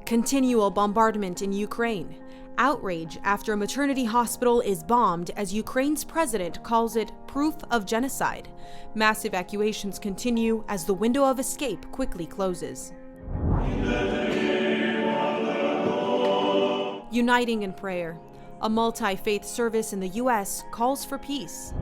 Continual bombardment in Ukraine. Outrage after a maternity hospital is bombed as Ukraine's president calls it proof of genocide. Mass evacuations continue as the window of escape quickly closes. Uniting in prayer. A multi-faith service in the U.S. calls for peace.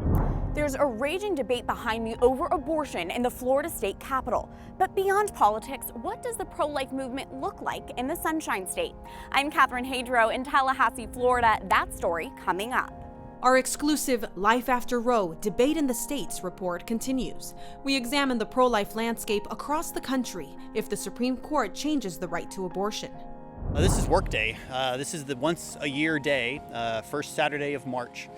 There's a raging debate behind me over abortion in the Florida state capitol. But beyond politics, what does the pro-life movement look like in the Sunshine State? I'm Catherine Hadro in Tallahassee, Florida. That story coming up. Our exclusive Life After Roe Debate in the States report continues. We examine the pro-life landscape across the country if the Supreme Court changes the right to abortion. This is Work Day. This is the once-a-year day, first Saturday of March,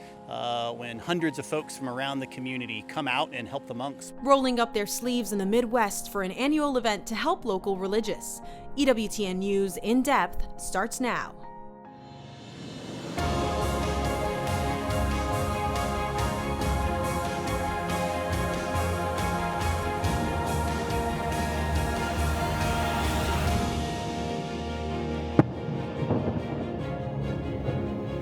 when hundreds of folks from around the community come out and help the monks. Rolling up their sleeves in the Midwest for an annual event to help local religious. EWTN News In Depth starts now.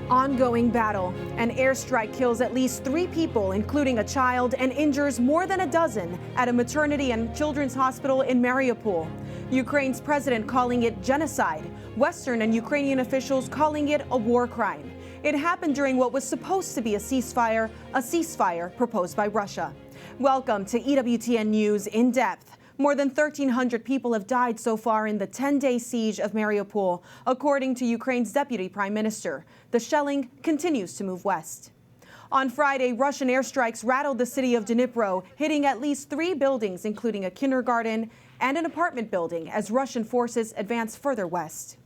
Ongoing battle. An airstrike kills at least 3 people, including a child, and injures more than a dozen at a maternity and children's hospital in Mariupol. Ukraine's president calling it genocide. Western and Ukrainian officials calling it a war crime. It happened during what was supposed to be a ceasefire proposed by Russia. Welcome to EWTN News In Depth. More than 1,300 people have died so far in the 10-day siege of Mariupol, according to Ukraine's deputy prime minister. The shelling continues to move west. On Friday, Russian airstrikes rattled the city of Dnipro, hitting at least 3 buildings, including a kindergarten and an apartment building, as Russian forces advance further west.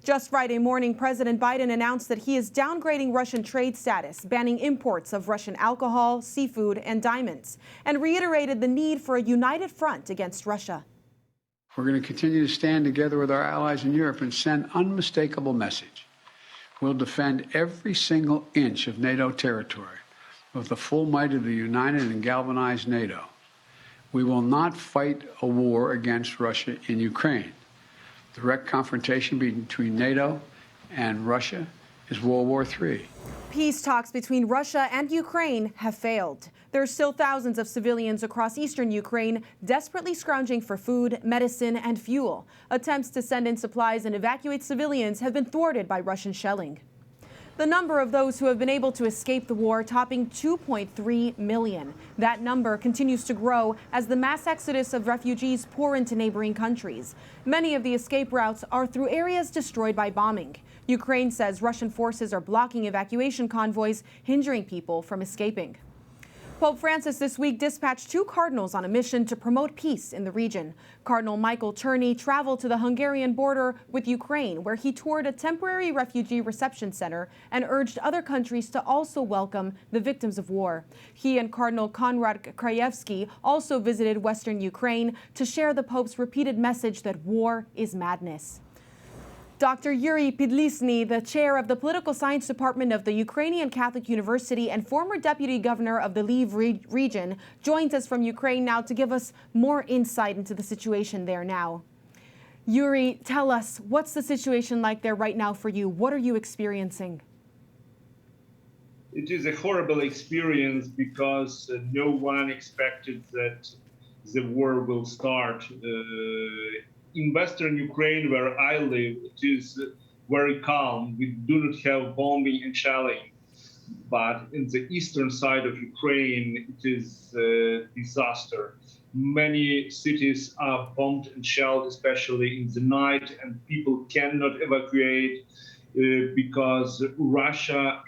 Just Friday morning, President Biden announced that he is downgrading Russian trade status, banning imports of Russian alcohol, seafood, and diamonds, and reiterated the need for a united front against Russia. We're going to continue to stand together with our allies in Europe and send unmistakable message. We'll defend every single inch of NATO territory with the full might of the united and galvanized NATO. We will not fight a war against Russia in Ukraine. Direct confrontation between NATO and Russia is World War III. Peace talks between Russia and Ukraine have failed. There are still thousands of civilians across eastern Ukraine desperately scrounging for food, medicine, and fuel. Attempts to send in supplies and evacuate civilians have been thwarted by Russian shelling. The number of those who have been able to escape the war topping 2.3 million. That number continues to grow as the mass exodus of refugees pour into neighboring countries. Many of the escape routes are through areas destroyed by bombing. Ukraine says Russian forces are blocking evacuation convoys, hindering people from escaping. Pope Francis this week dispatched 2 cardinals on a mission to promote peace in the region. Cardinal Michael Turney traveled to the Hungarian border with Ukraine, where he toured a temporary refugee reception center and urged other countries to also welcome the victims of war. He and Cardinal Konrad Krajewski also visited Western Ukraine to share the Pope's repeated message that war is madness. Dr. Yuri Pidlisni, the chair of the Political Science Department of the Ukrainian Catholic University and former deputy governor of the Lviv region, joins us from Ukraine now to give us more insight into the situation there now. Yuri, tell us, what's the situation like there right now for you? What are you experiencing? It is a horrible experience because no one expected that the war will start. In Western Ukraine, where I live, it is very calm. We do not have bombing and shelling. But in the eastern side of Ukraine, it is a disaster. Many cities are bombed and shelled, especially in the night, and people cannot evacuate because Russia,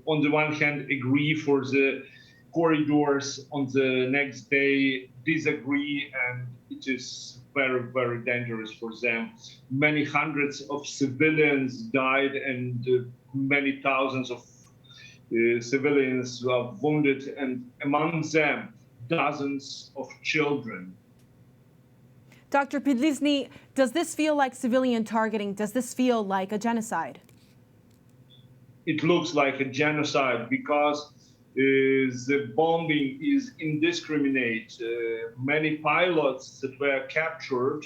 on the one hand, agree for the corridors, on the next day disagree, and it is very, very dangerous for them. Many hundreds of civilians died and many thousands of civilians were wounded, and among them, dozens of children. Dr. Pidlisni, does this feel like civilian targeting? Does this feel like a genocide? It looks like a genocide because the bombing is indiscriminate. Many pilots that were captured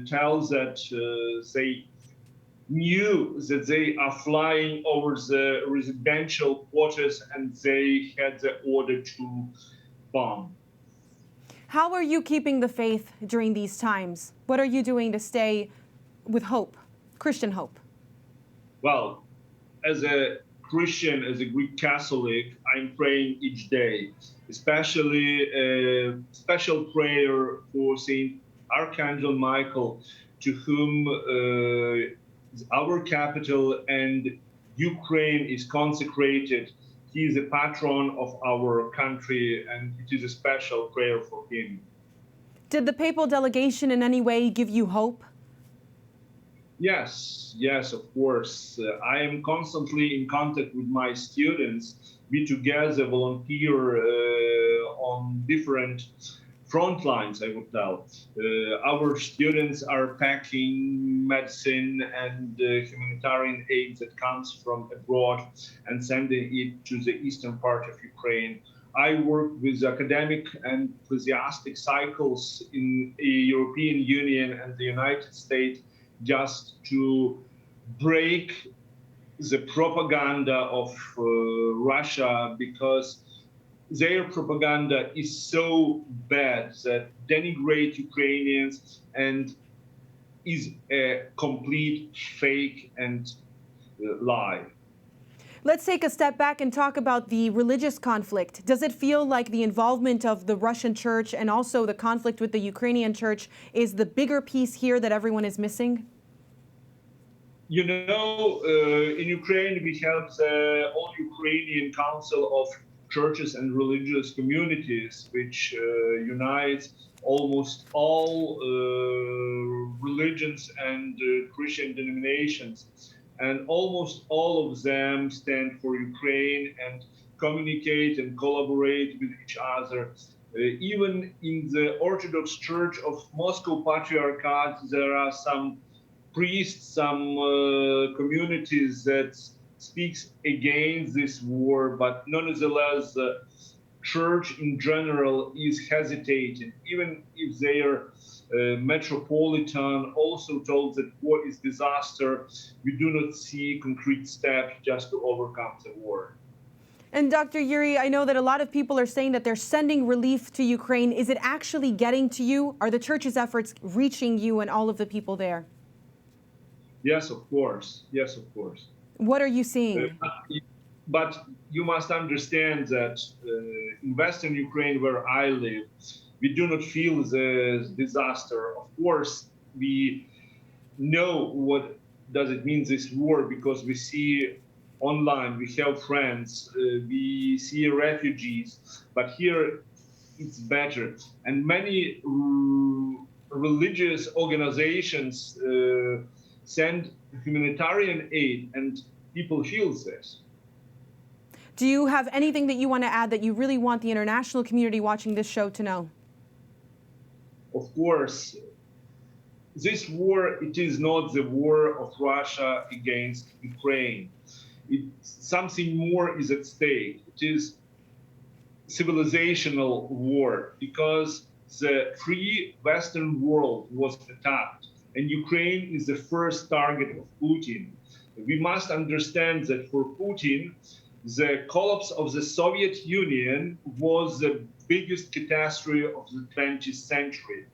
tells that they knew that they are flying over the residential quarters and they had the order to bomb. How are you keeping the faith during these times? What are you doing to stay with hope, Christian hope? Well, as a Christian, as a Greek Catholic, I'm praying each day, especially a special prayer for Saint Archangel Michael, to whom our capital and Ukraine is consecrated. He is a patron of our country, and it is a special prayer for him. Did the papal delegation in any way give you hope? Yes, of course. I am constantly in contact with my students. We together volunteer on different front lines, I would tell. Our students are packing medicine and humanitarian aid that comes from abroad and sending it to the eastern part of Ukraine. I work with academic and ecclesiastic cycles in the European Union and the United States just to break the propaganda of Russia, because their propaganda is so bad that denigrate Ukrainians and is a complete fake and lie. Let's take a step back and talk about the religious conflict. Does it feel like the involvement of the Russian church and also the conflict with the Ukrainian church is the bigger piece here that everyone is missing? You know, in Ukraine, we have the All-Ukrainian Council of Churches and Religious Communities, which unites almost all religions and Christian denominations. And almost all of them stand for Ukraine and communicate and collaborate with each other. Even in the Orthodox Church of Moscow Patriarchate, there are some priests, some communities that speaks against this war, but nonetheless, the church in general is hesitating, even if their metropolitan also told that war is disaster. We do not see concrete steps just to overcome the war. And Dr. Yuri, I know that a lot of people are saying that they're sending relief to Ukraine. Is it actually getting to you? Are the church's efforts reaching you and all of the people there? Yes, of course. Yes, of course. What are you seeing? But you must understand that in Western Ukraine, where I live, we do not feel the disaster. Of course, we know what does it mean, this war, because we see online, we have friends, we see refugees, but here it's better. And many religious organizations send humanitarian aid, and people feel this. Do you have anything that you want to add that you really want the international community watching this show to know? Of course, this war, it is not the war of Russia against Ukraine. Something more is at stake. It is civilizational war, because the free Western world was attacked, and Ukraine is the first target of Putin. We must understand that for Putin, the collapse of the Soviet Union was the biggest catastrophe of the 20th century.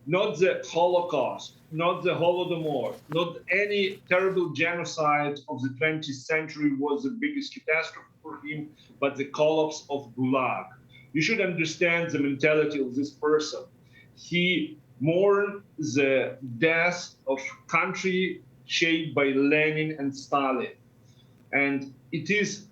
Not the Holocaust, not the Holodomor, not any terrible genocide of the 20th century was the biggest catastrophe for him, but the collapse of Gulag. You should understand the mentality of this person. He mourned the death of country shaped by Lenin and Stalin. And it is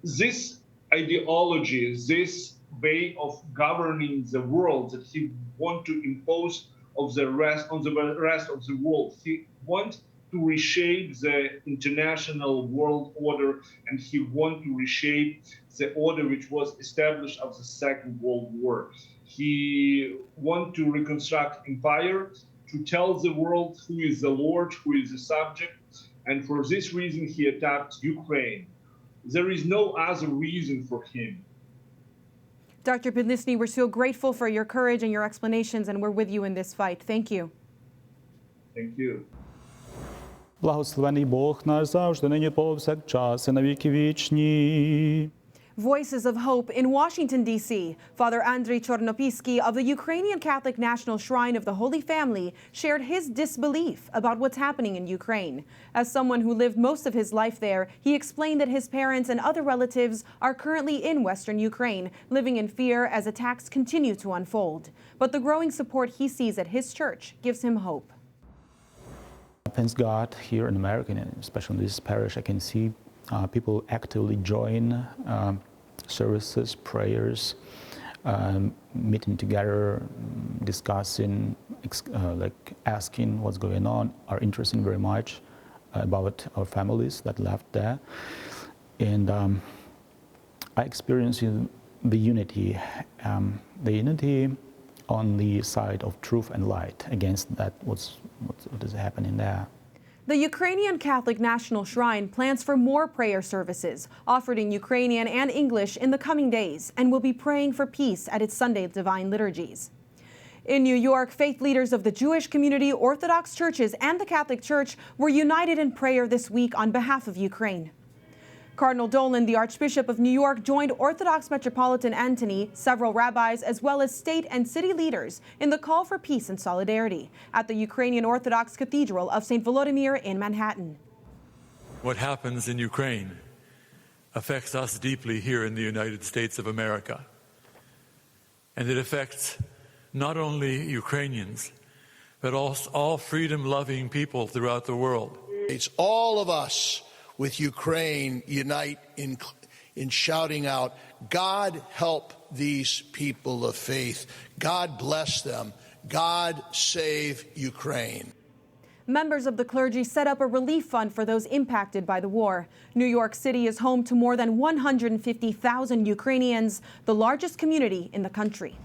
this ideology, this way of governing the world that he wants to impose on the rest of the world. He wants to reshape the international world order, and he wants to reshape the order which was established after the Second World War. He wants to reconstruct empire, to tell the world who is the Lord, who is the subject, and for this reason he attacked Ukraine. There is no other reason for him. Dr. Pidlisni, we're so grateful for your courage and your explanations, and we're with you in this fight. Thank you. Thank you. Благословений Бог наш завжди, нині повсякчас і на віки вічні. Voices of Hope in Washington, D.C. Father Andriy Chornopisky of the Ukrainian Catholic National Shrine of the Holy Family shared his disbelief about what's happening in Ukraine. As someone who lived most of his life there, he explained that his parents and other relatives are currently in Western Ukraine, living in fear as attacks continue to unfold. But the growing support he sees at his church gives him hope. Thanks God, here in America, and especially in this parish, I can see people actively join services, prayers, meeting together, discussing, like asking what's going on, are interested very much about our families that left there. And I experienced the unity on the side of truth and light against that what is happening there. The Ukrainian Catholic National Shrine plans for more prayer services offered in Ukrainian and English in the coming days and will be praying for peace at its Sunday Divine Liturgies. In New York, faith leaders of the Jewish community, Orthodox churches, and the Catholic Church were united in prayer this week on behalf of Ukraine. Cardinal Dolan, the Archbishop of New York, joined Orthodox Metropolitan Antony, several rabbis, as well as state and city leaders in the call for peace and solidarity at the Ukrainian Orthodox Cathedral of St. Volodymyr in Manhattan. What happens in Ukraine affects us deeply here in the United States of America. And it affects not only Ukrainians, but also all freedom-loving people throughout the world. It's all of us with Ukraine unite in shouting out, God help these people of faith. God bless them. God save Ukraine. Members of the clergy set up a relief fund for those impacted by the war. New York City is home to more than 150,000 Ukrainians, the largest community in the country.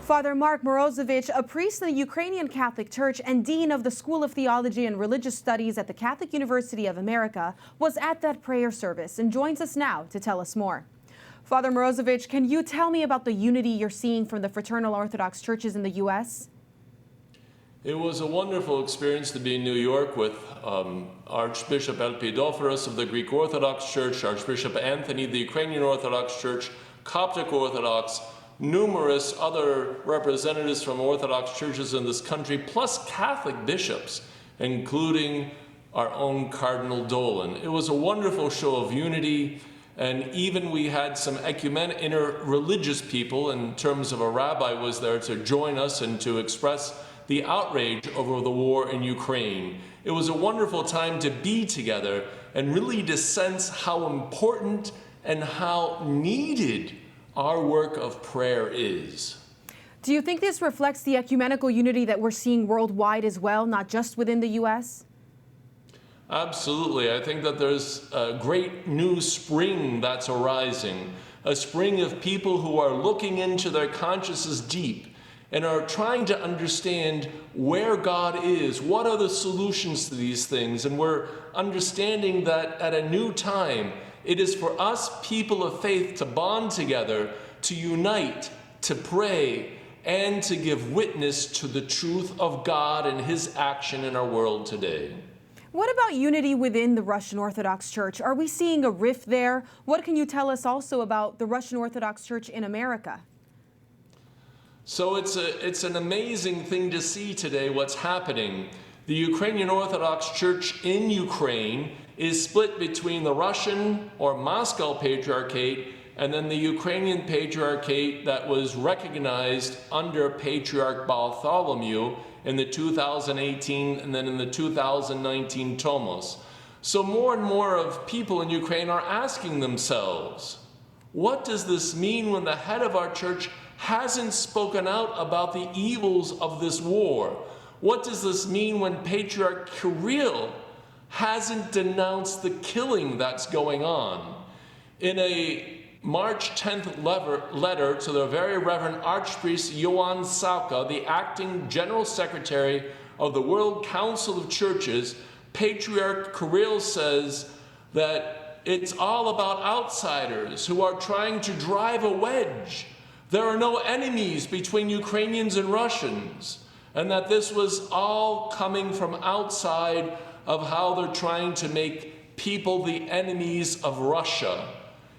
Father Mark Morozevich, a priest in the Ukrainian Catholic Church and dean of the School of Theology and Religious Studies at the Catholic University of America, was at that prayer service and joins us now to tell us more. Father Morozevich, can you tell me about the unity you're seeing from the fraternal Orthodox churches in the U.S.? It was a wonderful experience to be in New York with Archbishop Elpidophorus of the Greek Orthodox Church, Archbishop Anthony, the Ukrainian Orthodox Church, Coptic Orthodox, numerous other representatives from Orthodox churches in this country, plus Catholic bishops, including our own Cardinal Dolan. It was a wonderful show of unity, and even we had some interreligious people, in terms of a rabbi was there to join us and to express the outrage over the war in Ukraine. It was a wonderful time to be together and really to sense how important and how needed our work of prayer is. Do you think this reflects the ecumenical unity that we're seeing worldwide as well, not just within the U.S.? Absolutely. I think that there's a great new spring that's arising, a spring of people who are looking into their consciences deep and are trying to understand where God is, what are the solutions to these things, and we're understanding that at a new time, it is for us, people of faith, to bond together, to unite, to pray, and to give witness to the truth of God and His action in our world today. What about unity within the Russian Orthodox Church? Are we seeing a rift there? What can you tell us also about the Russian Orthodox Church in America? So it's an amazing thing to see today what's happening. The Ukrainian Orthodox Church in Ukraine is split between the Russian or Moscow Patriarchate and then the Ukrainian Patriarchate that was recognized under Patriarch Bartholomew in the 2018 and then in the 2019 Tomos. So more and more of people in Ukraine are asking themselves, what does this mean when the head of our church hasn't spoken out about the evils of this war? What does this mean when Patriarch Kirill hasn't denounced the killing that's going on? In a March 10th letter to the Very Reverend Archpriest Ioan Sauka, the acting General Secretary of the World Council of Churches, Patriarch Kirill says that it's all about outsiders who are trying to drive a wedge There are no enemies between Ukrainians and Russians, and that this was all coming from outside of how they're trying to make people the enemies of Russia.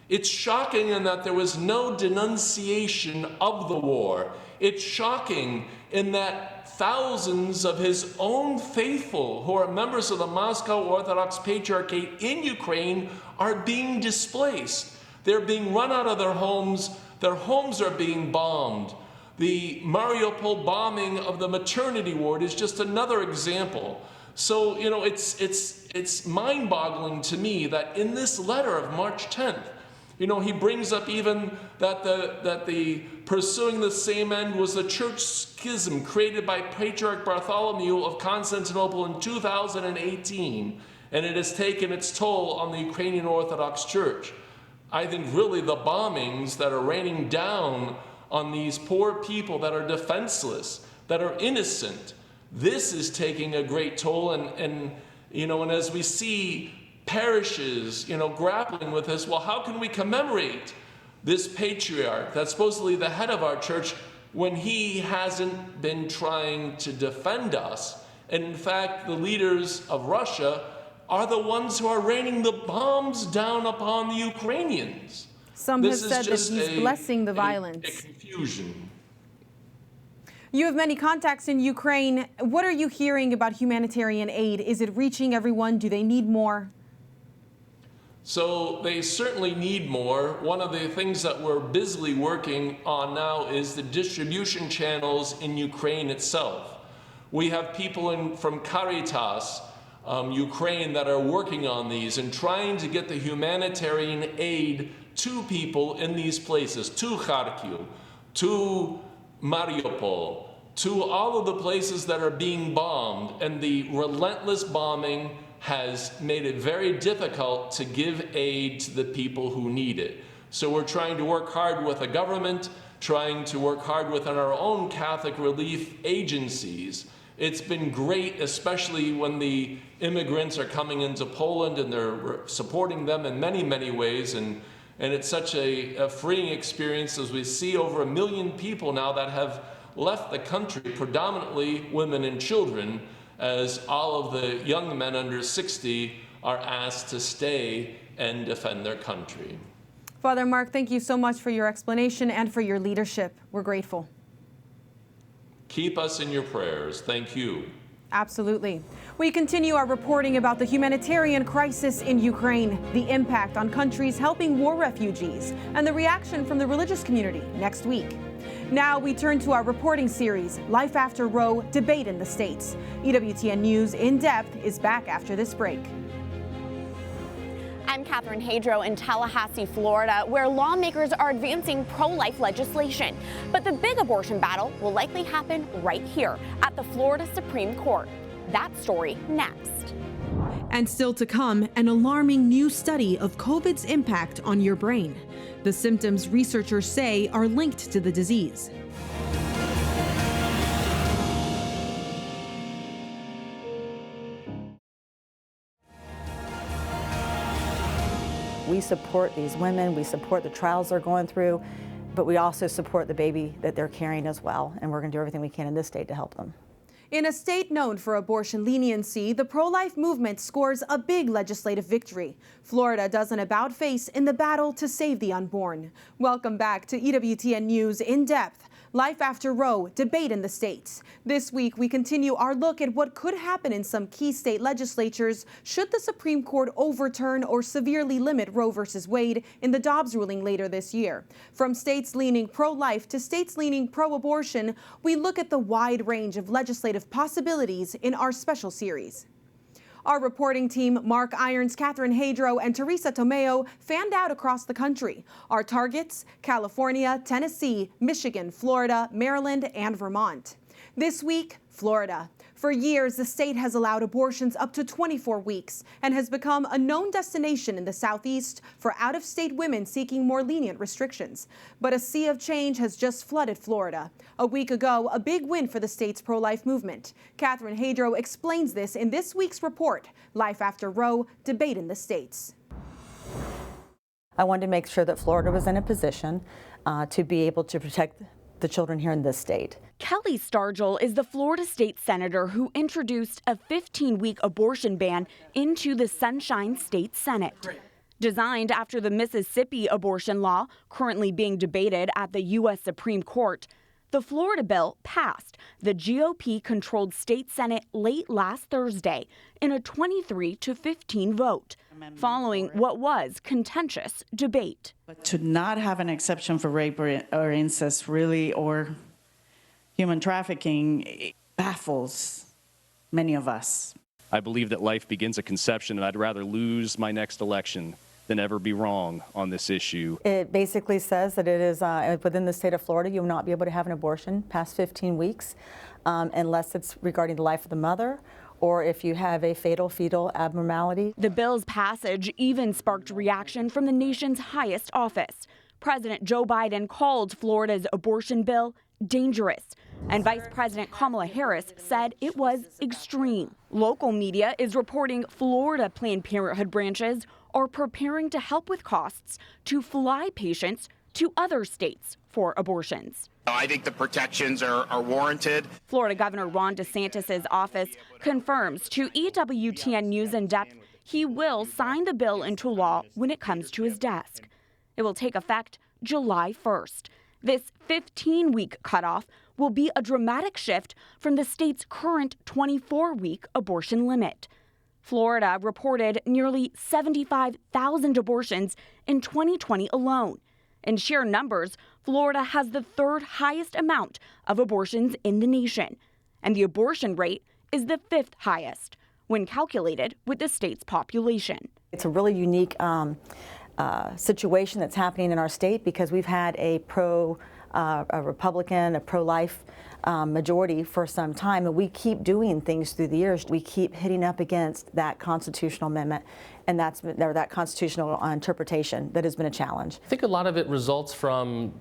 It's shocking in that there was no denunciation of the war. It's shocking in that thousands of his own faithful who are members of the Moscow Orthodox Patriarchate in Ukraine are being displaced. They're being run out of their homes are being bombed. The Mariupol bombing of the maternity ward is just another example. So, you know, it's mind-boggling to me that in this letter of March 10th, you know, he brings up even that the pursuing the same end was the church schism created by Patriarch Bartholomew of Constantinople in 2018, and it has taken its toll on the Ukrainian Orthodox Church. I think really the bombings that are raining down on these poor people that are defenseless, that are innocent, this is taking a great toll, and as we see parishes, grappling with this, well, how can we commemorate this patriarch that's supposedly the head of our church when he hasn't been trying to defend us? And in fact, the leaders of Russia are the ones who are raining the bombs down upon the Ukrainians. Some have said that he's blessing the violence. A confusion. You have many contacts in Ukraine. What are you hearing about humanitarian aid? Is it reaching everyone? Do they need more? So they certainly need more. One of the things that we're busily working on now is the distribution channels in Ukraine itself. We have people from Caritas, Ukraine, that are working on these and trying to get the humanitarian aid to people in these places, to Kharkiv, to Mariupol, to all of the places that are being bombed. And the relentless bombing has made it very difficult to give aid to the people who need it. So we're trying to work hard with the government, trying to work hard within our own Catholic relief agencies. It's been great, especially when the immigrants are coming into Poland and they're supporting them in many, many ways. And it's such a freeing experience as we see over 1 million people now that have left the country, predominantly women and children, as all of the young men under 60 are asked to stay and defend their country. Father Mark, thank you so much for your explanation and for your leadership. We're grateful. Keep us in your prayers. Thank you. Absolutely. We continue our reporting about the humanitarian crisis in Ukraine, the impact on countries helping war refugees, and the reaction from the religious community next week. Now we turn to our reporting series, Life After Roe, Debate in the States. EWTN News In Depth is back after this break. I'm Catherine Hadro in Tallahassee, Florida, where lawmakers are advancing pro-life legislation. But the big abortion battle will likely happen right here at the Florida Supreme Court. That story next. And still to come, an alarming new study of COVID's impact on your brain. The symptoms researchers say are linked to the disease. We support these women, we support the trials they're going through, but we also support the baby that they're carrying as well, and we're going to do everything we can in this state to help them. In a state known for abortion leniency, the pro-life movement scores a big legislative victory. Florida does an about-face in the battle to save the unborn. Welcome back to EWTN News In Depth. Life After Roe, Debate in the States. This week, we continue our look at what could happen in some key state legislatures should the Supreme Court overturn or severely limit Roe v. Wade in the Dobbs ruling later this year. From states leaning pro-life to states leaning pro-abortion, we look at the wide range of legislative possibilities in our special series. Our reporting team, Mark Irons, Catherine Hadro, and Teresa Tomeo, fanned out across the country. Our targets, California, Tennessee, Michigan, Florida, Maryland, and Vermont. This week, Florida. For years, the state has allowed abortions up to 24 weeks and has become a known destination in the Southeast for out-of-state women seeking more lenient restrictions. But a sea of change has just flooded Florida. A week ago, a big win for the state's pro-life movement. Catherine Hadro explains this in this week's report, Life After Roe, Debate in the States. I wanted to make sure that Florida was in a position to be able to protect the children here in this state. Kelly Stargell is the Florida state senator who introduced a 15-week abortion ban into the Sunshine State Senate. Designed after the Mississippi abortion law currently being debated at the U.S. Supreme Court, the Florida bill passed the GOP-controlled state Senate late last Thursday in a 23-15 vote, following what was contentious debate. But to not have an exception for rape or incest, really, or human trafficking, baffles many of us. I believe that life begins at conception, and I'd rather lose my next election than ever be wrong on this issue. It basically says that it is within the state of Florida, you will not be able to have an abortion past 15 weeks unless it's regarding the life of the mother or if you have a fatal fetal abnormality. The bill's passage even sparked reaction from the nation's highest office. President Joe Biden called Florida's abortion bill dangerous, and Vice President Kamala Harris said it was extreme. Local media is reporting Florida Planned Parenthood branches are preparing to help with costs to fly patients to other states for abortions. I think the protections are warranted. Florida Governor Ron DeSantis' office confirms to EWTN News In Depth he will sign the bill into law when it comes to his desk. It will take effect July 1st. This 15-week cutoff will be a dramatic shift from the state's current 24-week abortion limit. Florida reported nearly 75,000 abortions in 2020 alone. In sheer numbers, Florida has the third highest amount of abortions in the nation, and the abortion rate is the fifth highest when calculated with the state's population. It's a really unique situation that's happening in our state because we've had a Republican, a pro-life majority for some time, and we keep doing things through the years. We keep hitting up against that constitutional amendment, and that constitutional interpretation that has been a challenge. I think a lot of it results from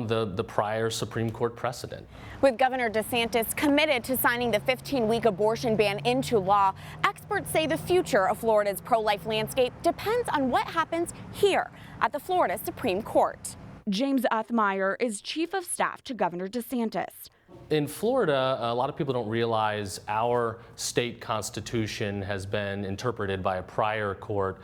the prior Supreme Court precedent. With Governor DeSantis committed to signing the 15-week abortion ban into law, experts say the future of Florida's pro-life landscape depends on what happens here at the Florida Supreme Court. James Uthmeyer is chief of staff to Governor DeSantis. In Florida, a lot of people don't realize our state constitution has been interpreted by a prior court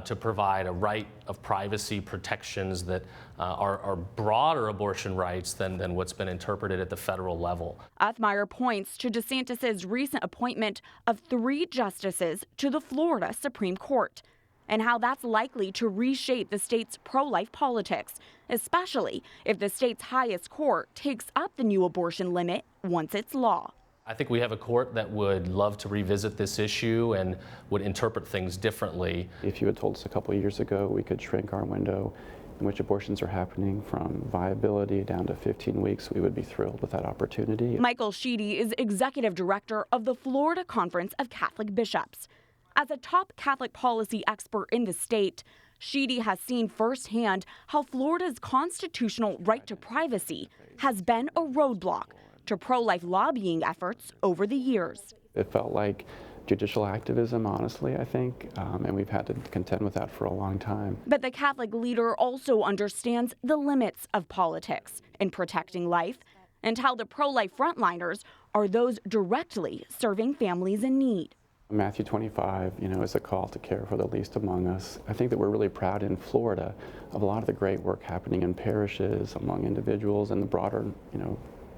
to provide a right of privacy protections that are broader abortion rights than what's been interpreted at the federal level. Uthmeyer points to DeSantis' recent appointment of 3 justices to the Florida Supreme Court and how that's likely to reshape the state's pro-life politics, especially if the state's highest court takes up the new abortion limit once it's law. I think we have a court that would love to revisit this issue and would interpret things differently. If you had told us a couple of years ago we could shrink our window in which abortions are happening from viability down to 15 weeks, we would be thrilled with that opportunity. Michael Sheedy is executive director of the Florida Conference of Catholic Bishops. As a top Catholic policy expert in the state, Sheedy has seen firsthand how Florida's constitutional right to privacy has been a roadblock to pro-life lobbying efforts over the years. It felt like judicial activism, honestly, I think, and we've had to contend with that for a long time. But the Catholic leader also understands the limits of politics in protecting life and how the pro-life frontliners are those directly serving families in need. Matthew 25, is a call to care for the least among us. I think that we're really proud in Florida of a lot of the great work happening in parishes, among individuals, and the broader,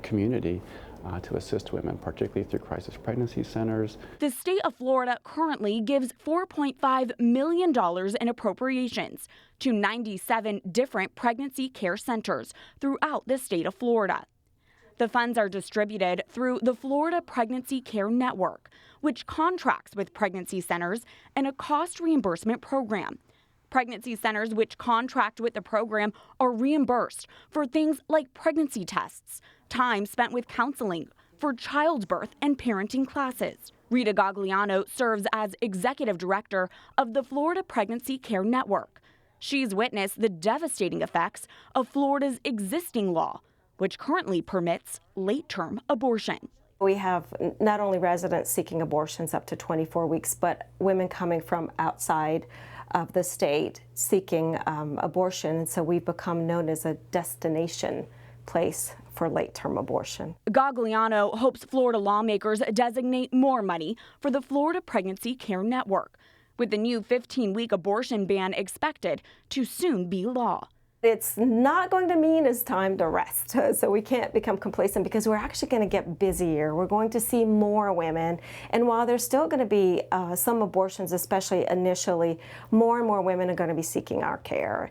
community to assist women, particularly through crisis pregnancy centers. The state of Florida currently gives $4.5 million in appropriations to 97 different pregnancy care centers throughout the state of Florida. The funds are distributed through the Florida Pregnancy Care Network, which contracts with pregnancy centers and a cost reimbursement program. Pregnancy centers which contract with the program are reimbursed for things like pregnancy tests, time spent with counseling, for childbirth and parenting classes. Rita Gagliano serves as executive director of the Florida Pregnancy Care Network. She's witnessed the devastating effects of Florida's existing law, which currently permits late-term abortion. We have not only residents seeking abortions up to 24 weeks, but women coming from outside of the state seeking abortion. And so we've become known as a destination place for late-term abortion. Gagliano hopes Florida lawmakers designate more money for the Florida Pregnancy Care Network, with the new 15-week abortion ban expected to soon be law. It's not going to mean it's time to rest, so we can't become complacent because we're actually going to get busier. We're going to see more women, and while there's still going to be some abortions, especially initially, more and more women are going to be seeking our care.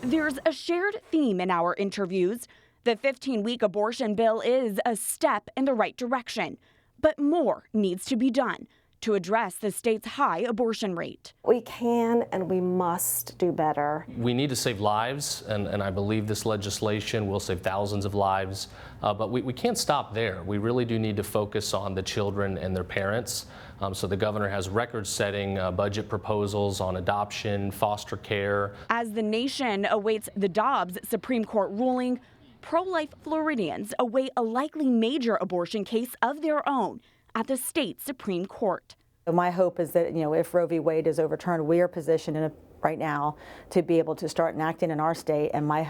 There's a shared theme in our interviews. The 15-week abortion bill is a step in the right direction, but more needs to be done to address the state's high abortion rate. We can and we must do better. We need to save lives, and I believe this legislation will save thousands of lives, but we can't stop there. We really do need to focus on the children and their parents. So the governor has record-setting budget proposals on adoption, foster care. As the nation awaits the Dobbs Supreme Court ruling, pro-life Floridians await a likely major abortion case of their own at the state Supreme Court. My hope is that, if Roe v. Wade is overturned, we are positioned right now to be able to start enacting in our state. And my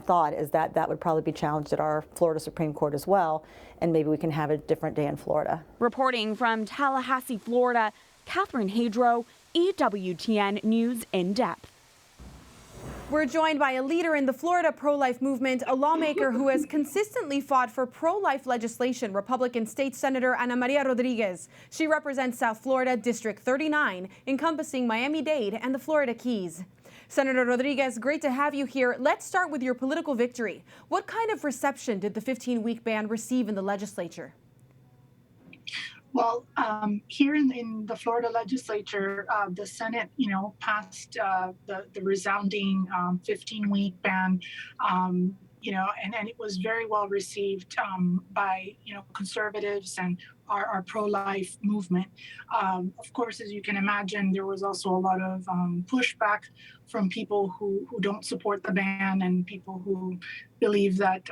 thought is that that would probably be challenged at our Florida Supreme Court as well, and maybe we can have a different day in Florida. Reporting from Tallahassee, Florida, Catherine Hadro, EWTN News in Depth. We're joined by a leader in the Florida pro-life movement, a lawmaker who has consistently fought for pro-life legislation, Republican State Senator Ana Maria Rodriguez. She represents South Florida District 39, encompassing Miami-Dade and the Florida Keys. Senator Rodriguez, great to have you here. Let's start with your political victory. What kind of reception did the 15-week ban receive in the legislature? Well, here in the Florida legislature, the Senate, passed the resounding 15-week ban, and it was very well received by, conservatives and our pro-life movement. Of course, as you can imagine, there was also a lot of pushback from people who don't support the ban and people who believe that,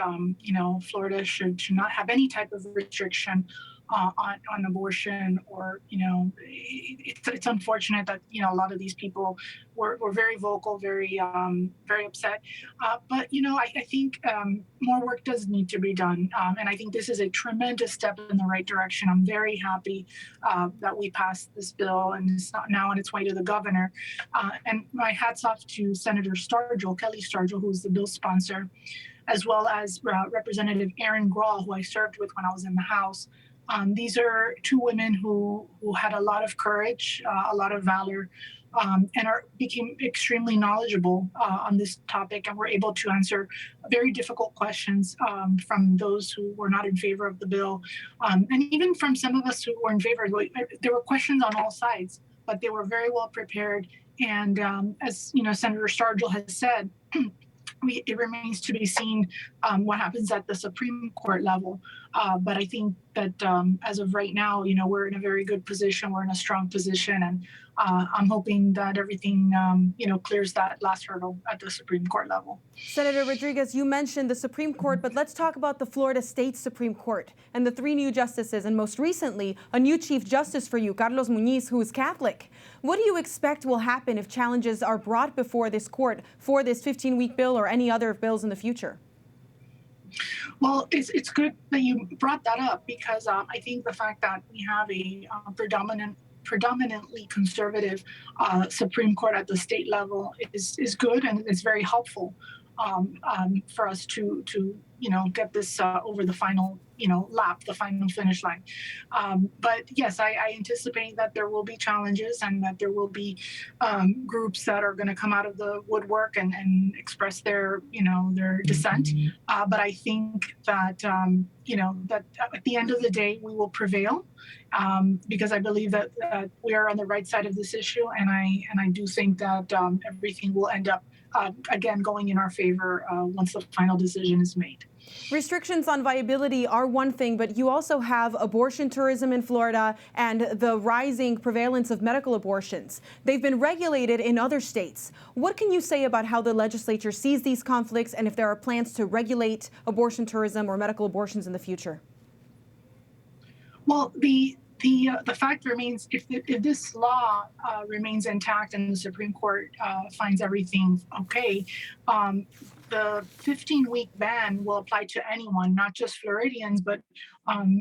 Florida should not have any type of restriction on abortion, or it's unfortunate that a lot of these people were very vocal, very upset. But I think more work does need to be done, and I think this is a tremendous step in the right direction. I'm very happy that we passed this bill and it's now on its way to the governor. And my hats off to Senator Kelly Stargell, who's the bill sponsor, as well as Representative Aaron Grahl, who I served with when I was in the House. These are two women who had a lot of courage, a lot of valor, and became extremely knowledgeable on this topic, and were able to answer very difficult questions from those who were not in favor of the bill, and even from some of us who were in favor. There were questions on all sides, but they were very well prepared. And as Senator Stargell has said, it remains to be seen what happens at the Supreme Court level. But I think that as of right now, we're in a very good position. We're in a strong position, and I'm hoping that everything, clears that last hurdle at the Supreme Court level. Senator Rodriguez, you mentioned the Supreme Court, but let's talk about the Florida State Supreme Court and the 3 new justices, and most recently, a new Chief Justice for you, Carlos Muñiz, who is Catholic. What do you expect will happen if challenges are brought before this court for this 15-week bill or any other bills in the future? Well, it's good that you brought that up, because I think the fact that we have a predominantly conservative Supreme Court at the state level is good, and it's very helpful for us to get this over the final lap, the final finish line. But yes, I anticipate that there will be challenges, and that there will be groups that are going to come out of the woodwork and express their dissent. But I think that that at the end of the day we will prevail, because I believe that we are on the right side of this issue, and I do think that everything will end up again going in our favor once the final decision is made. Restrictions on viability are one thing, but you also have abortion tourism in Florida and the rising prevalence of medical abortions. They've been regulated in other states. What can you say about how the legislature sees these conflicts, and if there are plans to regulate abortion tourism or medical abortions in the future? Well, the fact remains, if this law remains intact and the Supreme Court finds everything okay, the 15-week ban will apply to anyone, not just Floridians, but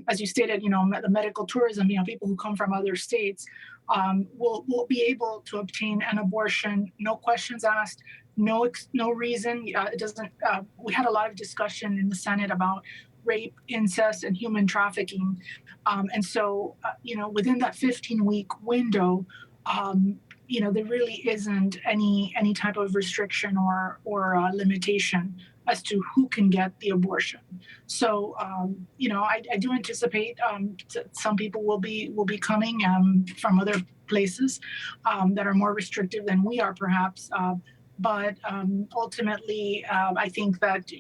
as you stated, the medical tourism, people who come from other states will be able to obtain an abortion, no questions asked, no reason. It doesn't. We had a lot of discussion in the Senate about rape, incest, and human trafficking, and so within that 15-week window, there really isn't any type of restriction or limitation as to who can get the abortion. So, I do anticipate some people will be coming from other places that are more restrictive than we are, perhaps. But ultimately, I think that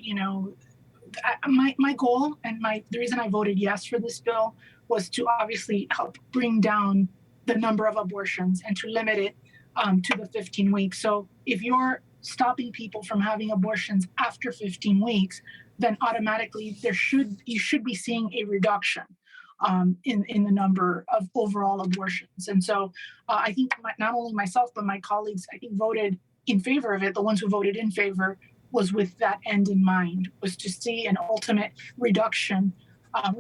my goal and the reason I voted yes for this bill was to obviously help bring down the number of abortions and to limit it to the 15 weeks. So if you're stopping people from having abortions after 15 weeks, then automatically you should be seeing a reduction in the number of overall abortions. And so I think not only myself, but my colleagues, I think, voted in favor of it. The ones who voted in favor was with that end in mind, was to see an ultimate reduction. I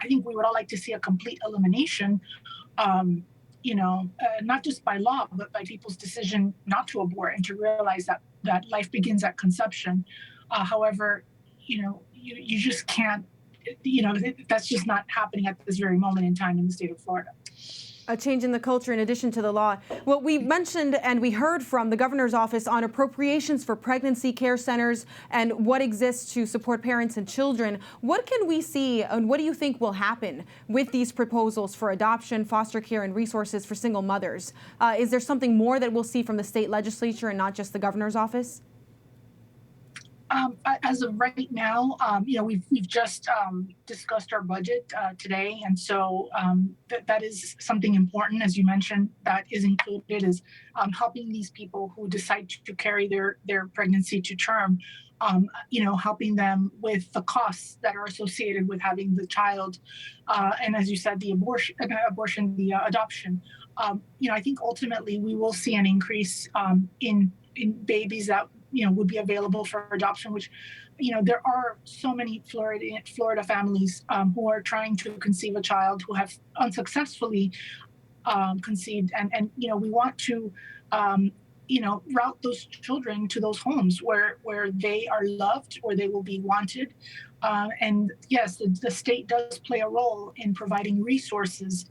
think we would all like to see a complete elimination, not just by law, but by people's decision not to abort and to realize that life begins at conception. However, you just can't, that's just not happening at this very moment in time in the state of Florida. A change in the culture in addition to the law. Well, we mentioned and we heard from the governor's office on appropriations for pregnancy care centers and what exists to support parents and children. What can we see and what do you think will happen with these proposals for adoption, foster care, and resources for single mothers? Is there something more that we'll see from the state legislature and not just the governor's office? As of right now, we've just discussed our budget today, and so that is something important, as you mentioned, that is included is helping these people who decide to carry their pregnancy to term, helping them with the costs that are associated with having the child, and as you said, the adoption. I think ultimately we will see an increase in babies that would be available for adoption, which, there are so many Florida families who are trying to conceive a child who have unsuccessfully conceived. And we want to, route those children to those homes where they are loved, where they will be wanted. And yes, the state does play a role in providing resources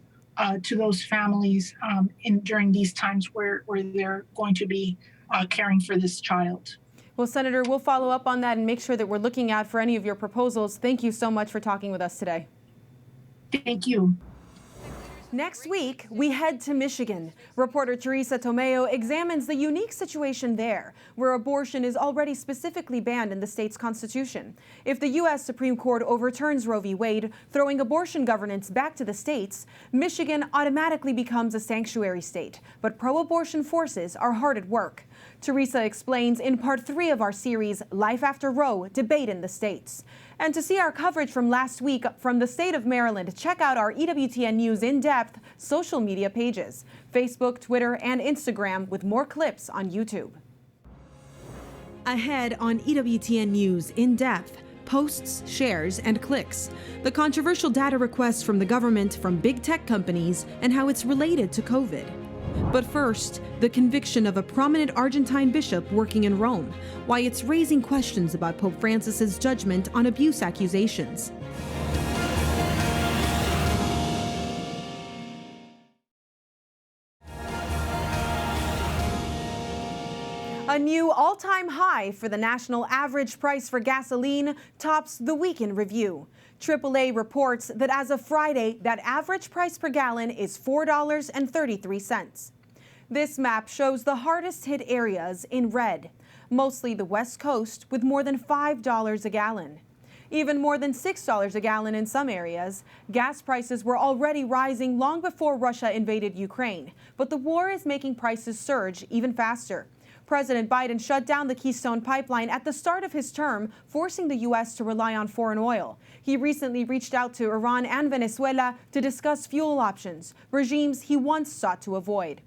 to those families during these times where they're going to be caring for this child. Well, Senator, we'll follow up on that and make sure that we're looking out for any of your proposals. Thank you so much for talking with us today. Thank you. Next week, we head to Michigan. Reporter Teresa Tomeo examines the unique situation there, where abortion is already specifically banned in the state's constitution. If the U.S. Supreme Court overturns Roe v. Wade, throwing abortion governance back to the states, Michigan automatically becomes a sanctuary state. But pro-abortion forces are hard at work. Teresa explains in part 3 of our series, Life After Roe, Debate in the States. And to see our coverage from last week from the state of Maryland, check out our EWTN News In Depth social media pages, Facebook, Twitter, and Instagram, with more clips on YouTube. Ahead on EWTN News In Depth, posts, shares, and clicks. The controversial data requests from the government from big tech companies and how it's related to COVID. But first, the conviction of a prominent Argentine bishop working in Rome, why it's raising questions about Pope Francis's judgment on abuse accusations. A new all-time high for the national average price for gasoline tops the week in review. AAA reports that as of Friday, that average price per gallon is $4.33. This map shows the hardest hit areas in red, mostly the West Coast, with more than $5 a gallon. Even more than $6 a gallon in some areas. Gas prices were already rising long before Russia invaded Ukraine, but the war is making prices surge even faster. President Biden shut down the Keystone Pipeline at the start of his term, forcing the U.S. to rely on foreign oil. He recently reached out to Iran and Venezuela to discuss fuel options, regimes he once sought to avoid.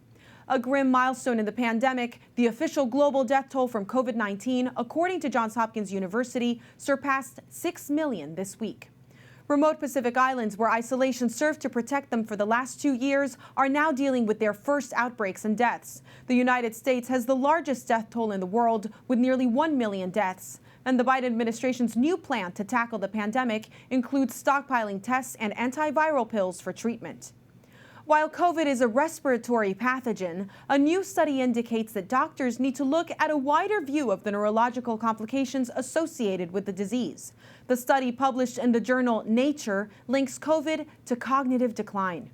A grim milestone in the pandemic, the official global death toll from COVID-19, according to Johns Hopkins University, surpassed 6 million this week. Remote Pacific Islands, where isolation served to protect them for the last 2 years, are now dealing with their first outbreaks and deaths. The United States has the largest death toll in the world, with nearly 1 million deaths. And the Biden administration's new plan to tackle the pandemic includes stockpiling tests and antiviral pills for treatment. While COVID is a respiratory pathogen, a new study indicates that doctors need to look at a wider view of the neurological complications associated with the disease. The study, published in the journal Nature, links COVID to cognitive decline.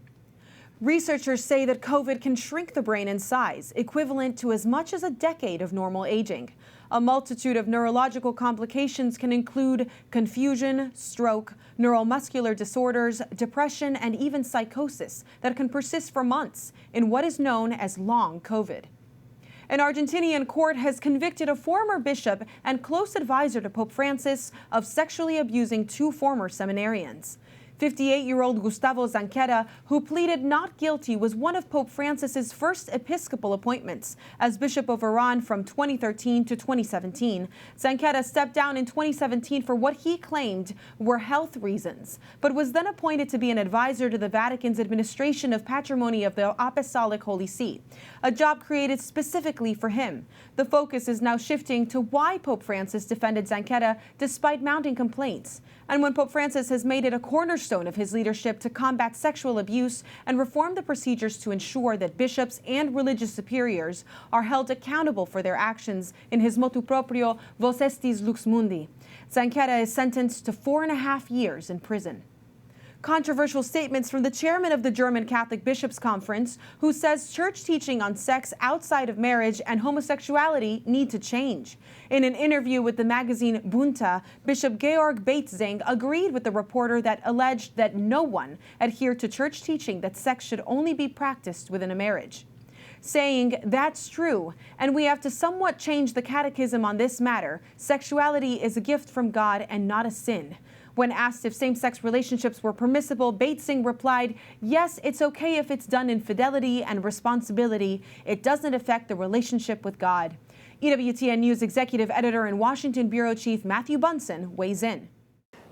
Researchers say that COVID can shrink the brain in size, equivalent to as much as a decade of normal aging. A multitude of neurological complications can include confusion, stroke, neuromuscular disorders, depression, and even psychosis that can persist for months in what is known as long COVID. An Argentinian court has convicted a former bishop and close advisor to Pope Francis of sexually abusing 2 former seminarians. 58-year-old Gustavo Zanquera, who pleaded not guilty, was one of Pope Francis's first episcopal appointments as Bishop of Iran from 2013 to 2017. Zanquera stepped down in 2017 for what he claimed were health reasons, but was then appointed to be an advisor to the Vatican's administration of patrimony of the Apostolic Holy See, a job created specifically for him. The focus is now shifting to why Pope Francis defended Zanquera despite mounting complaints. And when Pope Francis has made it a cornerstone of his leadership to combat sexual abuse and reform the procedures to ensure that bishops and religious superiors are held accountable for their actions in his motu proprio Vocestis Lux Mundi, Zanquera is sentenced to 4.5 years in prison. Controversial statements from the chairman of the German Catholic Bishops' Conference, who says church teaching on sex outside of marriage and homosexuality need to change. In an interview with the magazine Bunte, Bishop Georg Beitzing agreed with the reporter that alleged that no one adhered to church teaching that sex should only be practiced within a marriage, saying, "That's true, and we have to somewhat change the catechism on this matter. Sexuality is a gift from God and not a sin." When asked if same-sex relationships were permissible, Beitzing replied, "Yes, it's okay if it's done in fidelity and responsibility. It doesn't affect the relationship with God." EWTN News Executive Editor and Washington Bureau Chief Matthew Bunson weighs in.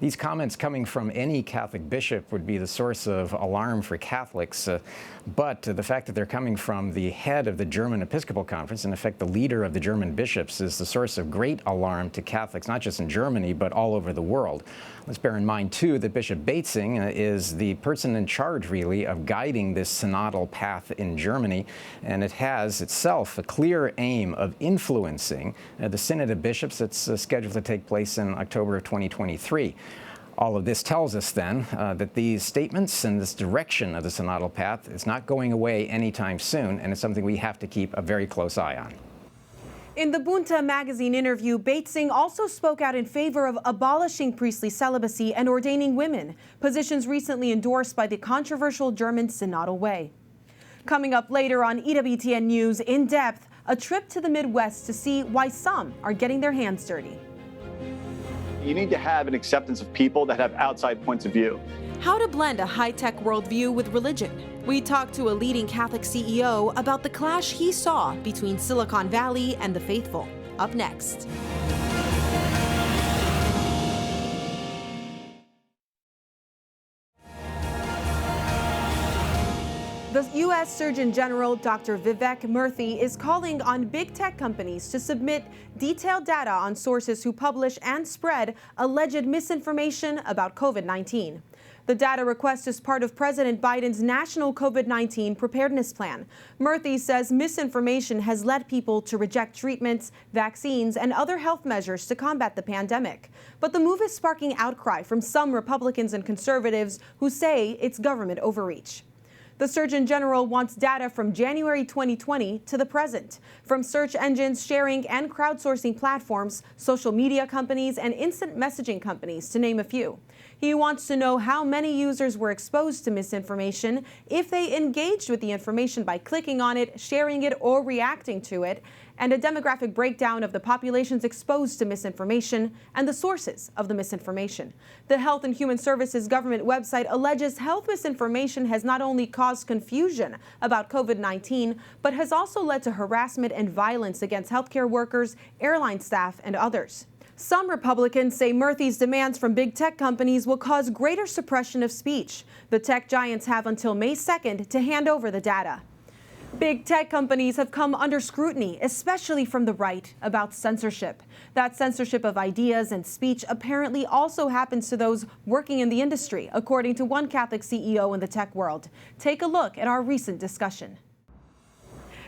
These comments coming from any Catholic bishop would be the source of alarm for Catholics, but the fact that they're coming from the head of the German Episcopal Conference, in effect the leader of the German bishops, is the source of great alarm to Catholics, not just in Germany, but all over the world. Let's bear in mind, too, that Bishop Beitzing is the person in charge, really, of guiding this synodal path in Germany, and it has itself a clear aim of influencing the Synod of Bishops that's scheduled to take place in October of 2023. All of this tells us, then, that these statements and this direction of the synodal path is not going away anytime soon, and it's something we have to keep a very close eye on. In the Bunte magazine interview, Beitzing also spoke out in favor of abolishing priestly celibacy and ordaining women, positions recently endorsed by the controversial German Synodal Way. Coming up later on EWTN News In Depth, a trip to the Midwest to see why some are getting their hands dirty. You need to have an acceptance of people that have outside points of view. How to blend a high-tech worldview with religion. We talked to a leading Catholic CEO about the clash he saw between Silicon Valley and the faithful. Up next. The U.S. Surgeon General, Dr. Vivek Murthy, is calling on big tech companies to submit detailed data on sources who publish and spread alleged misinformation about COVID-19. The data request is part of President Biden's national COVID-19 preparedness plan. Murthy says misinformation has led people to reject treatments, vaccines, and other health measures to combat the pandemic. But the move is sparking outcry from some Republicans and conservatives who say it's government overreach. The Surgeon General wants data from January 2020 to the present, from search engines, sharing and crowdsourcing platforms, social media companies, and instant messaging companies, to name a few. He wants to know how many users were exposed to misinformation, if they engaged with the information by clicking on it, sharing it, or reacting to it, and a demographic breakdown of the populations exposed to misinformation and the sources of the misinformation. The Health and Human Services government website alleges health misinformation has not only caused confusion about COVID-19, but has also led to harassment and violence against healthcare workers, airline staff, and others. Some Republicans say Murthy's demands from big tech companies will cause greater suppression of speech. The tech giants have until May 2nd to hand over the data. Big tech companies have come under scrutiny, especially from the right, about censorship. That censorship of ideas and speech apparently also happens to those working in the industry, according to one Catholic CEO in the tech world. Take a look at our recent discussion.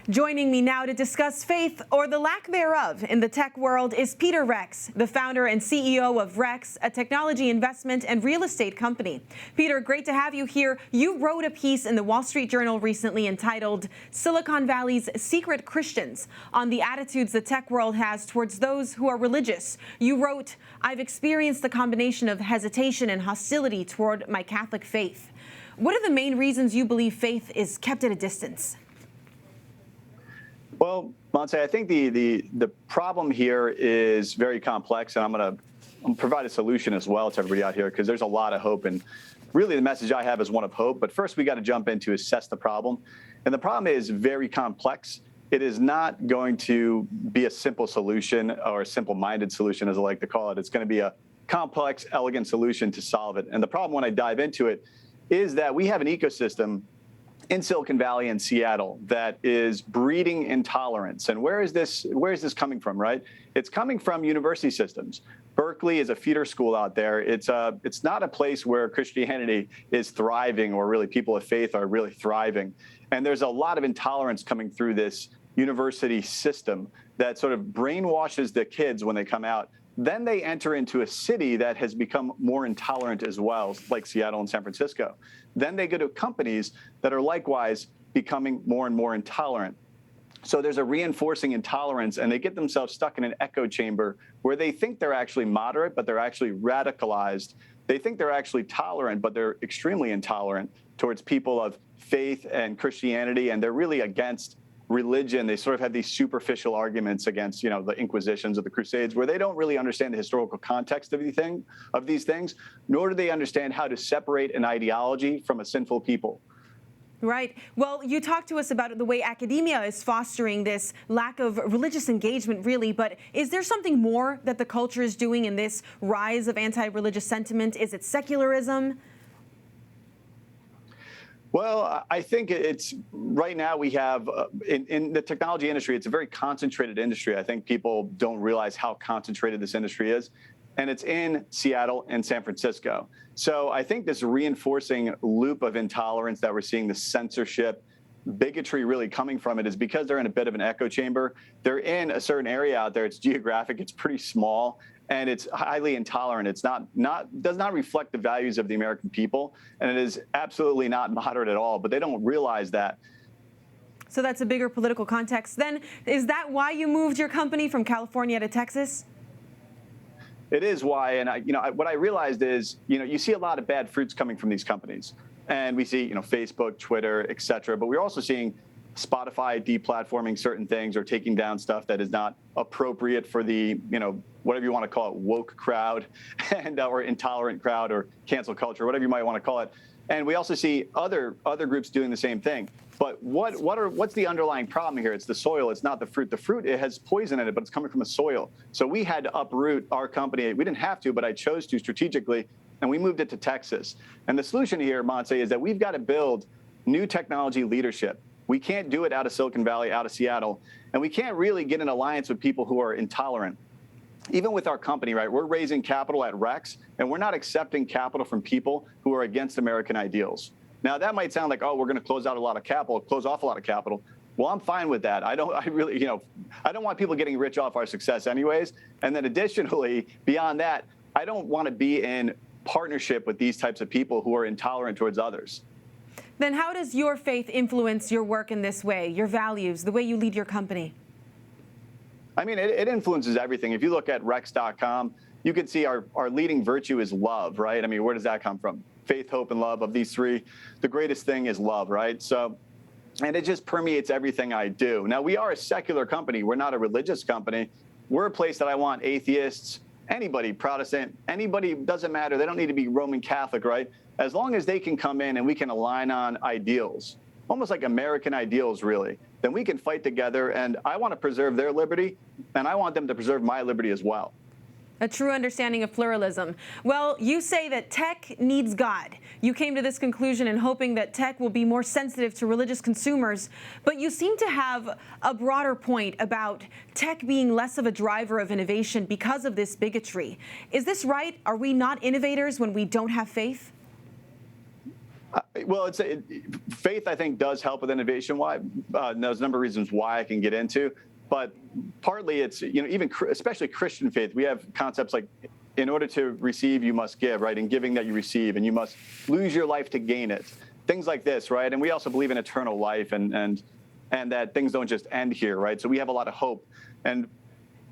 Joining me now to discuss faith, or the lack thereof, in the tech world is Peter Rex, the founder and CEO of Rex, a technology investment and real estate company. Peter, great to have you here. You wrote a piece in the Wall Street Journal recently entitled Silicon Valley's Secret Christians, on the attitudes the tech world has towards those who are religious. You wrote, "I've experienced the combination of hesitation and hostility toward my Catholic faith." What are the main reasons you believe faith is kept at a distance? Well, Montse, I think the problem here is very complex, and I'm going to provide a solution as well to everybody out here, because there's a lot of hope. And really the message I have is one of hope. But first, we got to jump in to assess the problem. And the problem is very complex. It is not going to be a simple solution, or a simple-minded solution, as I like to call it. It's going to be a complex, elegant solution to solve it. And the problem, when I dive into it, is that we have an ecosystem in Silicon Valley and Seattle that is breeding intolerance. And where is this coming from, right? It's coming from university systems. Berkeley is a feeder school out there. It's not a place where Christianity is thriving, or really people of faith are really thriving. And there's a lot of intolerance coming through this university system that sort of brainwashes the kids when they come out. Then they enter into a city that has become more intolerant as well, like Seattle and San Francisco. Then they go to companies that are likewise becoming more and more intolerant. So there's a reinforcing intolerance, and they get themselves stuck in an echo chamber where they think they're actually moderate, but they're actually radicalized. They think they're actually tolerant, but they're extremely intolerant towards people of faith and Christianity, and they're really against religion. They sort of have these superficial arguments against, the Inquisitions or the Crusades, where they don't really understand the historical context of these things, nor do they understand how to separate an ideology from a sinful people. Right. Well, you talked to us about the way academia is fostering this lack of religious engagement, really. But is there something more that the culture is doing in this rise of anti-religious sentiment? Is it secularism? Well, I think it's right now we have in the technology industry, it's a very concentrated industry. I think people don't realize how concentrated this industry is. And it's in Seattle and San Francisco. So I think this reinforcing loop of intolerance that we're seeing, the censorship, bigotry really coming from it, is because they're in a bit of an echo chamber. They're in a certain area out there. It's geographic. It's pretty small. And it's highly intolerant. It's does not reflect the values of the American people, and it is absolutely not moderate at all. But they don't realize that. So that's a bigger political context. Then, is that why you moved your company from California to Texas? It is why, and what I realized is, you see a lot of bad fruits coming from these companies, and we see, Facebook, Twitter, et cetera. But we're also seeing Spotify deplatforming certain things or taking down stuff that is not appropriate for the, whatever you want to call it, woke crowd, and or intolerant crowd, or cancel culture, whatever you might want to call it. And we also see other groups doing the same thing. But what's the underlying problem here? It's the soil. It's not the fruit. The fruit, it has poison in it, but it's coming from the soil. So we had to uproot our company. We didn't have to, but I chose to strategically, and we moved it to Texas. And the solution here, Montse, is that we've got to build new technology leadership. We can't do it out of Silicon Valley, out of Seattle, and we can't really get an alliance with people who are intolerant. Even with our company, right, we're raising capital at Rex, and we're not accepting capital from people who are against American ideals. Now, that might sound like, oh, we're going to close off a lot of capital. Well, I'm fine with that. I don't want people getting rich off our success anyways. And then additionally, beyond that, I don't want to be in partnership with these types of people who are intolerant towards others. Then how does your faith influence your work in this way, your values, the way you lead your company? I mean, it influences everything. If you look at Rex.com, you can see our leading virtue is love, right? I mean, where does that come from? Faith, hope, and love. Of these three, the greatest thing is love, right? So, and it just permeates everything I do. Now, we are a secular company. We're not a religious company. We're a place that I want atheists, anybody, Protestant, anybody, doesn't matter. They don't need to be Roman Catholic, right? As long as they can come in and we can align on ideals, almost like American ideals, really, then we can fight together. And I want to preserve their liberty, and I want them to preserve my liberty as well. A true understanding of pluralism. Well, you say that tech needs God. You came to this conclusion in hoping that tech will be more sensitive to religious consumers, but you seem to have a broader point about tech being less of a driver of innovation because of this bigotry. Is this right? Are we not innovators when we don't have faith? Well, faith, I think, does help with innovation. Why? There's a number of reasons why I can get into. But partly it's, even especially Christian faith, we have concepts like in order to receive, you must give, right? In giving that you receive, and you must lose your life to gain it. Things like this, right? And we also believe in eternal life and that things don't just end here, right? So we have a lot of hope. And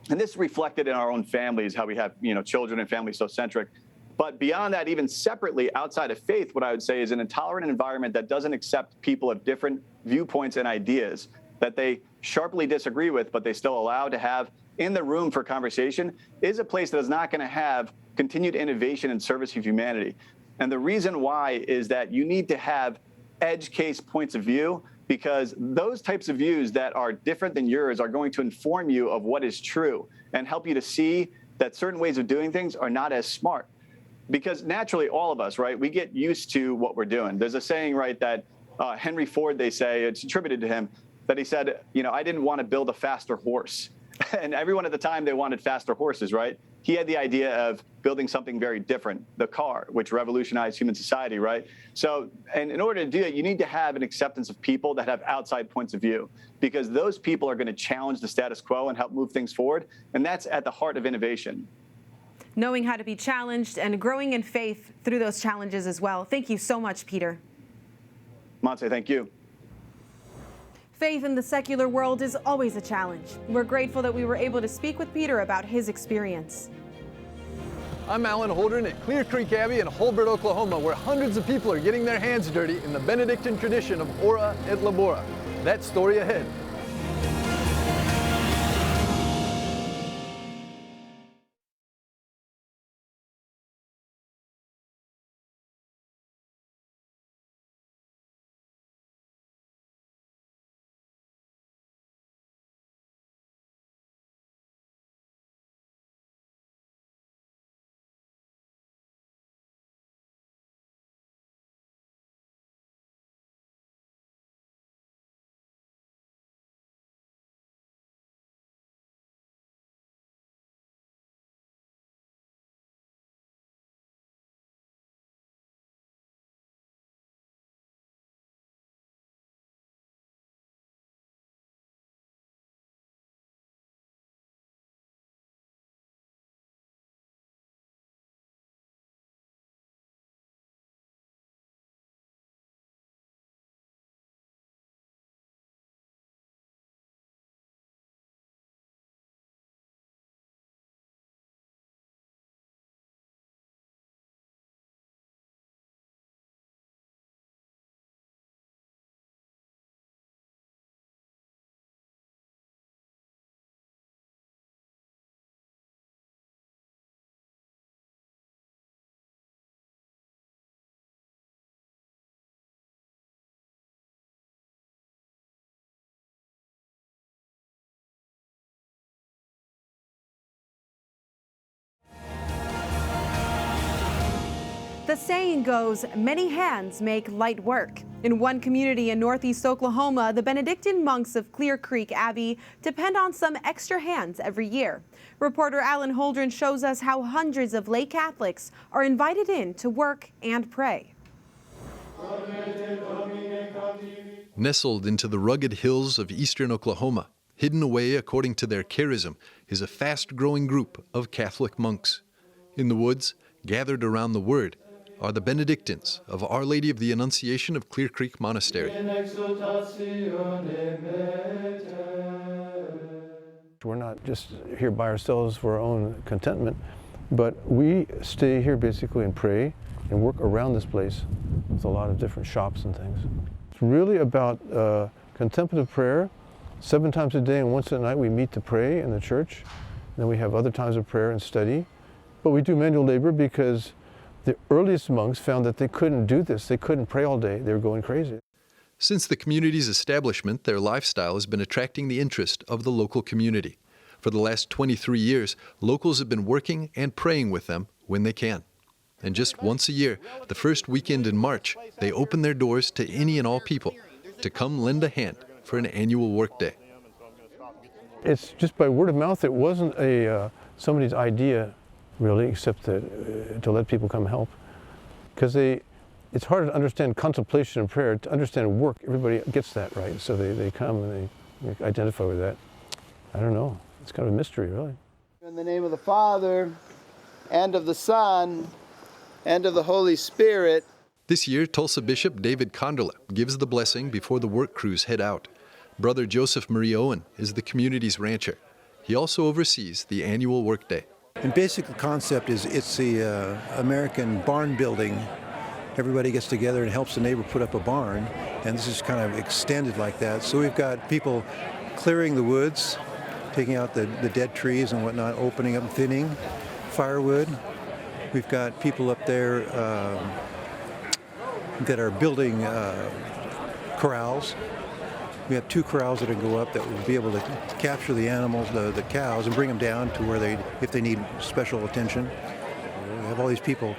this is reflected in our own families, how we have, children and families so centric. But beyond that, even separately, outside of faith, what I would say is an intolerant environment that doesn't accept people of different viewpoints and ideas that they sharply disagree with, but they still allow to have in the room for conversation, is a place that is not going to have continued innovation and service of humanity. And the reason why is that you need to have edge case points of view, because those types of views that are different than yours are going to inform you of what is true and help you to see that certain ways of doing things are not as smart. Because naturally, all of us, right, we get used to what we're doing. There's a saying, right, that Henry Ford, they say, it's attributed to him, that he said, I didn't want to build a faster horse. And everyone at the time, they wanted faster horses, right? He had the idea of building something very different, the car, which revolutionized human society, right? So, and in order to do it, you need to have an acceptance of people that have outside points of view, because those people are going to challenge the status quo and help move things forward. And that's at the heart of innovation. Knowing how to be challenged and growing in faith through those challenges as well. Thank you so much, Peter. Montse, thank you. Faith in the secular world is always a challenge. We're grateful that we were able to speak with Peter about his experience. I'm Alan Holdren at Clear Creek Abbey in Holbert, Oklahoma, where hundreds of people are getting their hands dirty in the Benedictine tradition of Ora et Labora. That story ahead. The saying goes, many hands make light work. In one community in northeast Oklahoma, the Benedictine monks of Clear Creek Abbey depend on some extra hands every year. Reporter Alan Holdren shows us how hundreds of lay Catholics are invited in to work and pray. Nestled into the rugged hills of eastern Oklahoma, hidden away according to their charism, is a fast-growing group of Catholic monks. In the woods, gathered around the Word, are the Benedictines of Our Lady of the Annunciation of Clear Creek Monastery. We're not just here by ourselves for our own contentment, But we stay here basically and pray and work around this place with a lot of different shops and things. It's really about contemplative prayer. 7 times a day and once at night we meet to pray in the church. Then we have other times of prayer and study. But we do manual labor because the earliest monks found that they couldn't do this. They couldn't pray all day. They were going crazy. Since the community's establishment, their lifestyle has been attracting the interest of the local community. For the last 23 years, locals have been working and praying with them when they can. And just once a year, the first weekend in March, they open their doors to any and all people to come lend a hand for an annual workday. It's just by word of mouth. It wasn't somebody's idea, really, except that, to let people come help. Because it's hard to understand contemplation and prayer. To understand work, everybody gets that, right? So they come and they identify with that. I don't know. It's kind of a mystery, really. In the name of the Father, and of the Son, and of the Holy Spirit. This year, Tulsa Bishop David Condola gives the blessing before the work crews head out. Brother Joseph Marie Owen is the community's rancher. He also oversees the annual workday. The basic concept is it's the American barn building. Everybody gets together and helps the neighbor put up a barn, and this is kind of extended like that. So we've got people clearing the woods, taking out the dead trees and whatnot, opening up and thinning firewood. We've got people up there that are building corrals. We have 2 corrals that go up that will be able to capture the animals, the cows, and bring them down to where if they need special attention. We have all these people,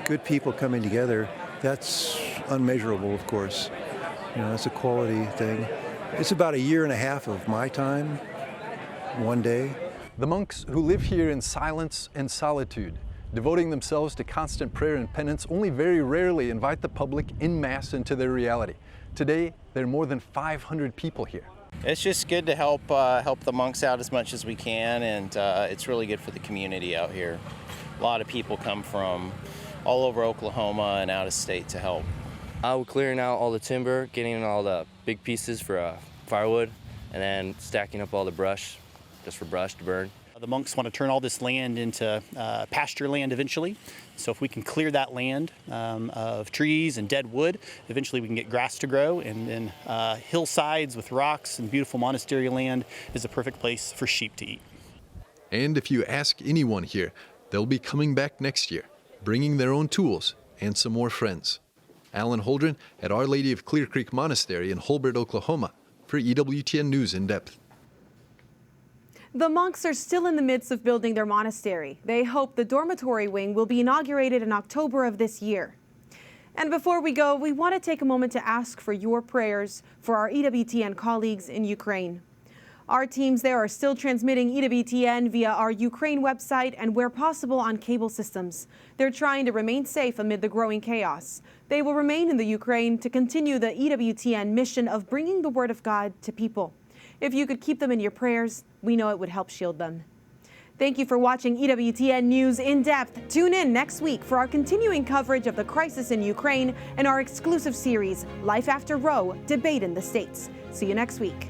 good people coming together. That's unmeasurable, of course. You know, that's a quality thing. It's about 1.5 years of my time, one day. The monks who live here in silence and solitude, devoting themselves to constant prayer and penance, only very rarely invite the public en masse into their reality. Today, there are more than 500 people here. It's just good to help the monks out as much as we can, and it's really good for the community out here. A lot of people come from all over Oklahoma and out of state to help. We're clearing out all the timber, getting all the big pieces for firewood, and then stacking up all the brush, just for brush to burn. The monks want to turn all this land into pasture land eventually. So if we can clear that land of trees and dead wood, eventually we can get grass to grow, and then hillsides with rocks and beautiful monastery land is a perfect place for sheep to eat. And if you ask anyone here, they'll be coming back next year, bringing their own tools and some more friends. Alan Holdren at Our Lady of Clear Creek Monastery in Holbert, Oklahoma, for EWTN News in Depth. The monks are still in the midst of building their monastery. They hope the dormitory wing will be inaugurated in October of this year. And before we go, we want to take a moment to ask for your prayers for our EWTN colleagues in Ukraine. Our teams there are still transmitting EWTN via our Ukraine website and where possible on cable systems. They're trying to remain safe amid the growing chaos. They will remain in the Ukraine to continue the EWTN mission of bringing the Word of God to people. If you could keep them in your prayers, we know it would help shield them. Thank you for watching EWTN News in Depth. Tune in next week for our continuing coverage of the crisis in Ukraine and our exclusive series, Life After Roe, Debate in the States. See you next week.